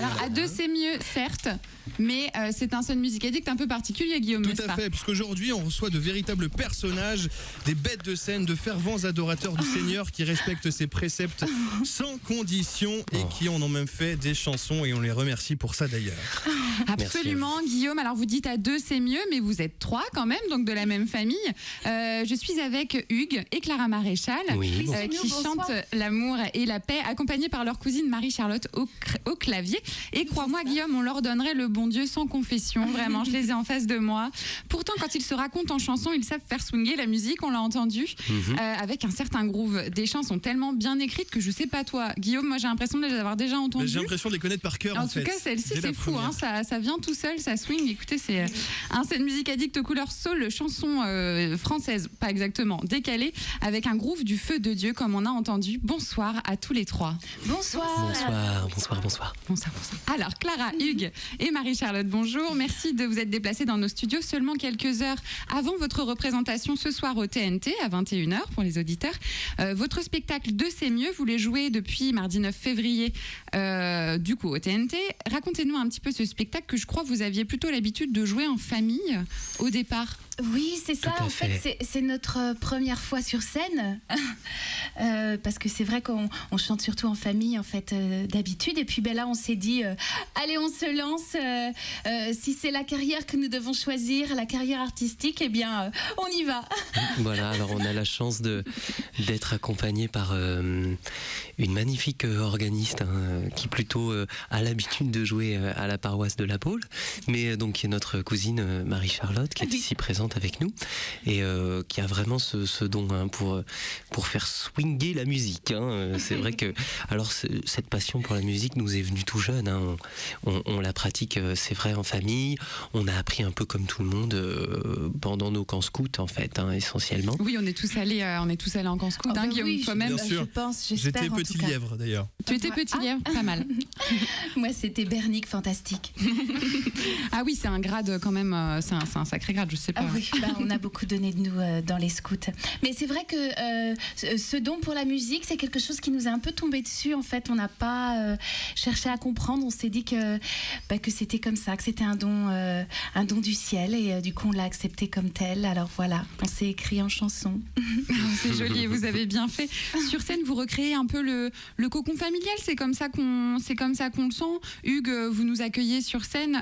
Alors à deux c'est mieux, certes, mais c'est un Sun Music Addict un peu particulier, Guillaume. Tout à fait, puisqu'aujourd'hui on reçoit de véritables personnages, des bêtes de scène, de fervents adorateurs du Seigneur qui respectent ses préceptes sans condition et qui en ont même fait des chansons, et on les remercie pour ça d'ailleurs. Absolument, Guillaume. Alors vous dites à deux c'est mieux, mais vous êtes trois quand même, donc de la même famille. Je suis avec Hugues et Clara Maréchal, qui chantent l'amour et la paix, accompagnés par leur cousine Marie-Charlotte au clavier. Et crois-moi, Guillaume, on leur donnerait le bon Dieu sans confession. Vraiment, je les ai en face de moi. Pourtant, quand ils se racontent en chanson, ils savent faire swinguer la musique, on l'a entendu, avec un certain groove. Des chants sont tellement bien écrites que je sais pas toi, Guillaume, moi j'ai l'impression de les avoir déjà entendues. J'ai l'impression de les connaître par cœur. En tout cas, celle-ci, c'est fou, hein, ça vient tout seul, ça swing. Écoutez, c'est un Sun Music Addict aux couleurs soul, chanson française, pas exactement, décalée, avec un groove du feu de Dieu, comme on a entendu. Bonsoir à tous les trois. Bonsoir. Bonsoir. Alors, Clara, Hugues et Marie-Charlotte, bonjour. Merci de vous être déplacés dans nos studios seulement quelques heures avant votre représentation ce soir au TNT à 21h pour les auditeurs. Votre spectacle de C'est mieux, vous les jouez depuis mardi 9 février du coup au TNT. Racontez-nous un petit peu ce spectacle que je crois que vous aviez plutôt l'habitude de jouer en famille au départ. Oui, c'est ça. En fait, c'est notre première fois sur scène, parce que c'est vrai qu'on chante surtout en famille, en fait, d'habitude. Et puis, là, on s'est dit, allez, on se lance. Si c'est la carrière que nous devons choisir, la carrière artistique, eh bien, on y va. Voilà. Alors, on a la chance d'être accompagné par une magnifique organiste qui plutôt a l'habitude de jouer à la paroisse de La Baule, mais donc qui est notre cousine Marie-Charlotte, qui est ici présente avec nous et qui a vraiment ce don pour faire swinguer la musique. C'est vrai que cette passion pour la musique nous est venue tout jeune. On la pratique, c'est vrai, en famille. On a appris un peu comme tout le monde pendant nos camps scouts, en fait, essentiellement. Oui, on est tous allés en camp scout, Guillaume, oui, toi-même. Bien sûr. J'étais petit lièvre d'ailleurs. Tu étais petit lièvre, pas mal. Moi, c'était Bernique fantastique. Ah oui, c'est un grade quand même, c'est un sacré grade, je sais pas. Oui, on a beaucoup donné de nous dans les scouts. Mais c'est vrai que ce don pour la musique, c'est quelque chose qui nous a un peu tombé dessus. En fait, on n'a pas cherché à comprendre. On s'est dit que c'était comme ça, que c'était un don du ciel. Et du coup, on l'a accepté comme tel. Alors voilà, on s'est écrit en chanson. C'est joli, et vous avez bien fait. Sur scène, vous recréez un peu le cocon familial. C'est comme ça qu'on le sent. Hugues, vous nous accueillez sur scène.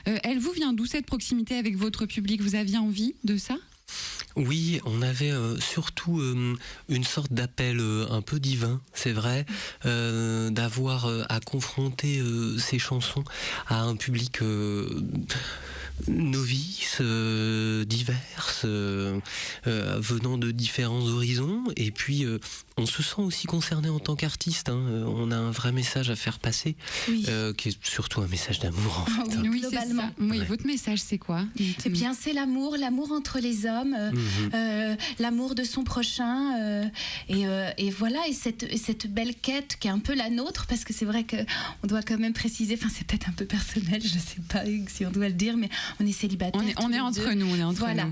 Elle vous vient d'où cette proximité avec votre public? Vous aviez envie de ça? Oui, on avait surtout une sorte d'appel un peu divin, c'est vrai, d'avoir à confronter ces chansons à un public novices, diverses, venant de différents horizons, et puis on se sent aussi concerné en tant qu'artiste. On a un vrai message à faire passer, qui est surtout un message d'amour, en fait. Oui, globalement. c'est ça. Oui, votre message, c'est quoi? Eh bien, c'est l'amour entre les hommes, l'amour de son prochain, et voilà, et cette belle quête qui est un peu la nôtre, parce que c'est vrai qu'on doit quand même préciser, c'est peut-être un peu personnel, je sais pas si on doit le dire, mais on est célibataires. On est entre nous, voilà.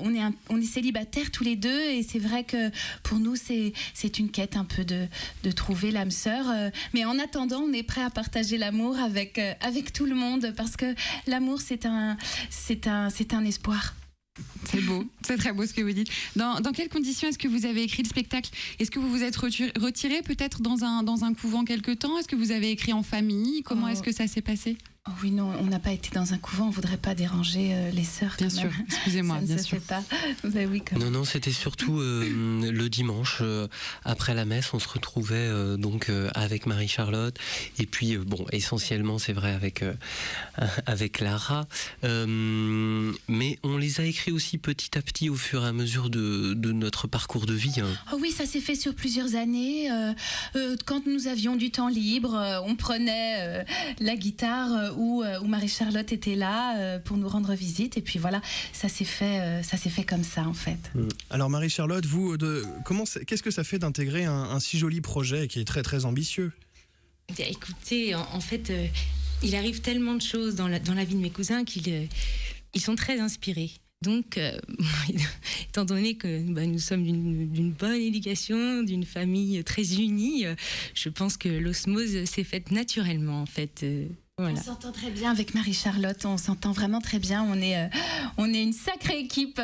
On est célibataires tous les deux, et c'est vrai que pour nous, c'est une quête un peu de trouver l'âme sœur. Mais en attendant, on est prêt à partager l'amour avec tout le monde, parce que l'amour, c'est un espoir. C'est beau, c'est très beau ce que vous dites. Dans quelles conditions est-ce que vous avez écrit le spectacle? Est-ce que vous vous êtes retiré peut-être dans un couvent quelque temps? Est-ce que vous avez écrit en famille? Comment est-ce que ça s'est passé? Oh oui, non, on n'a pas été dans un couvent, on ne voudrait pas déranger les sœurs. Bien sûr, excusez-moi, ça bien ne se sûr. fait pas. Ben oui, Non, c'était surtout le dimanche, après la messe, on se retrouvait donc avec Marie-Charlotte, et puis essentiellement, c'est vrai, avec Clara, mais on les a écrits aussi petit à petit au fur et à mesure de notre parcours de vie. Oh oui, ça s'est fait sur plusieurs années. Quand nous avions du temps libre, on prenait la guitare où Marie-Charlotte était là pour nous rendre visite, et puis voilà, ça s'est fait comme ça, en fait. Alors Marie-Charlotte, vous, qu'est-ce que ça fait d'intégrer un si joli projet qui est très très ambitieux? Écoutez, en fait, il arrive tellement de choses dans la vie de mes cousins qu'ils sont très inspirés. Donc, étant donné que nous sommes d'une bonne éducation, d'une famille très unie, je pense que l'osmose s'est faite naturellement, en fait. Voilà. On s'entend très bien avec Marie-Charlotte, on s'entend vraiment très bien, on est une sacrée équipe.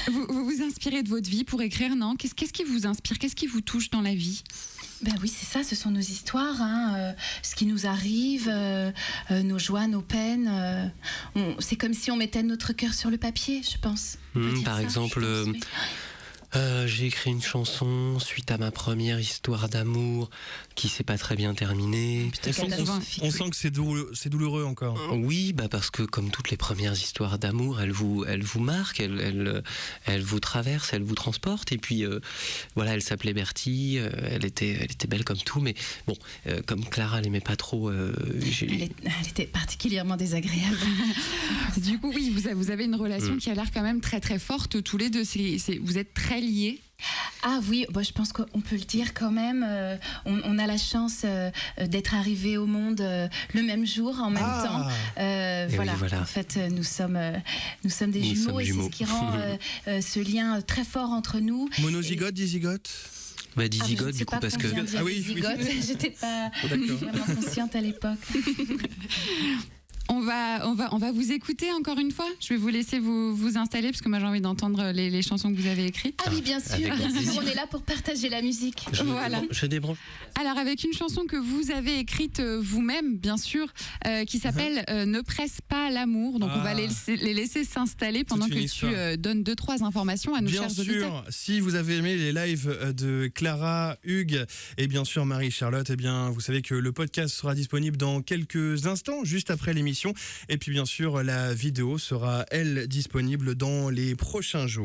Vous vous inspirez de votre vie pour écrire, non ? Qu'est-ce qui vous inspire ? Qu'est-ce qui vous touche dans la vie ? Ben oui, c'est ça, ce sont nos histoires, ce qui nous arrive, nos joies, nos peines. C'est comme si on mettait notre cœur sur le papier, je pense. Par exemple, j'ai écrit une chanson suite à ma première histoire d'amour qui s'est pas très bien terminée. On sent que c'est douloureux encore. Oui, parce que comme toutes les premières histoires d'amour, elles vous marquent, elles vous traversent, elles vous transportent. Et puis voilà, elle s'appelait Bertie, elle était belle comme tout, mais bon, comme Clara l'aimait pas trop, elle était particulièrement désagréable. Du coup, oui, vous avez une relation qui a l'air quand même très très forte tous les deux. Vous êtes très liés. Ah oui, je pense qu'on peut le dire quand même. On a la chance d'être arrivés au monde le même jour, en même temps. Voilà. Oui, voilà. En fait, nous sommes des jumeaux, et c'est ce qui rend ce lien très fort entre nous. Monozygote, dizygote ? Dizygote, du coup, parce que... Ah oui, j'étais pas vraiment consciente à l'époque. On va vous écouter encore une fois. Je vais vous laisser vous installer parce que moi j'ai envie d'entendre les chansons que vous avez écrites. Ah oui, bien sûr. On est là pour partager la musique. Je débranche. Alors avec une chanson que vous avez écrite vous-même, bien sûr, qui s'appelle Ne presse pas l'amour. Donc on va les laisser s'installer pendant que tu donnes 2-3 informations à nos chers auditeurs. Bien sûr, si vous avez aimé les lives de Clara, Hugues et bien sûr Marie-Charlotte, eh bien vous savez que le podcast sera disponible dans quelques instants, juste après l'émission. Et puis bien sûr, la vidéo sera, elle, disponible dans les prochains jours.